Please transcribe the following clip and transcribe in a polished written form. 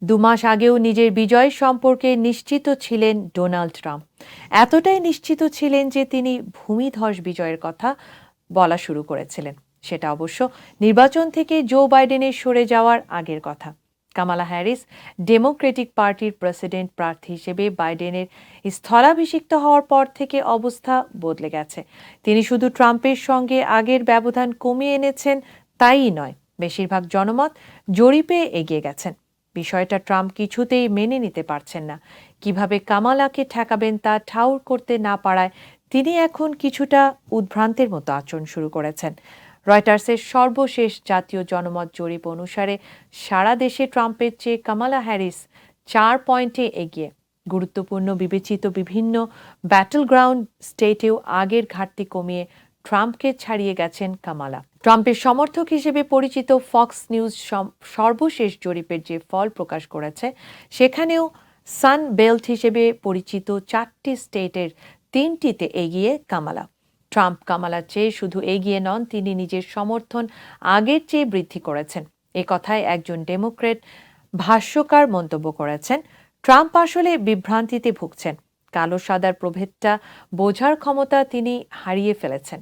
2 মাস আগেও নিজের বিজয় সম্পর্কে নিশ্চিত ছিলেন ডোনাল্ড ট্রাম্প। এতটাই নিশ্চিত ছিলেন যে তিনি ভূমিধস বিজয়ের কথা বলা শুরু করেছিলেন। সেটা অবশ্য নির্বাচন থেকে জো বাইডেনের সরে যাওয়ার আগের কথা। কামালা হ্যারিস ডেমোক্রেটিক পার্টির প্রেসিডেন্ট প্রার্থী হিসেবে বাইডেনের স্থলাভিষিক্ত হওয়ার পর থেকে অবস্থা বদলে গেছে। তিনি শুধু ট্রাম্পের সঙ্গে আগের ব্যবধান কমিয়ে এনেছেন তাই নয়, বেশিরভাগ জনমত জরিপে এগিয়ে গেছেন। বিষয়টা ট্রাম্প কিছুতেই মেনে নিতে পারছেন না। কিভাবে কামালাকে ঠেকাবেন তা ঠাউর করতে না পারায় তিনি এখন কিছুটা উদ্ভ্রান্তের মতো আচরণ শুরু করেছেন। রয়টার্সের সর্বশেষ জাতীয় জনমত জরিপ অনুসারে সারা দেশে ট্রাম্পের চেয়ে কামালা হ্যারিস 4 পয়েন্টে এগিয়ে। গুরুত্বপূর্ণ বিবেচিত বিভিন্ন ব্যাটল গ্রাউন্ড স্টেটেও আগের ঘাটতি কমিয়ে ট্রাম্পকে ছাড়িয়ে গেছেন কামালা। ট্রাম্পের সমর্থক হিসেবে পরিচিত ফক্স নিউজ সর্বশেষ জরিপের যে ফল প্রকাশ করেছে, সেখানেও সান বেল্ট হিসেবে পরিচিত 4টি স্টেটের 3টিতে এগিয়ে কামালা। ট্রাম্প কামালার চেয়ে শুধু এগিয়ে নন, তিনি নিজের সমর্থন আগের চেয়ে বৃদ্ধি করেছেন। এ কথায় একজন ডেমোক্রেট ভাষ্যকার মন্তব্য করেছেন, ট্রাম্প আসলে বিভ্রান্তিতে ভুগছেন। কালো সাদার প্রভেদটা বোঝার ক্ষমতা তিনি হারিয়ে ফেলেছেন।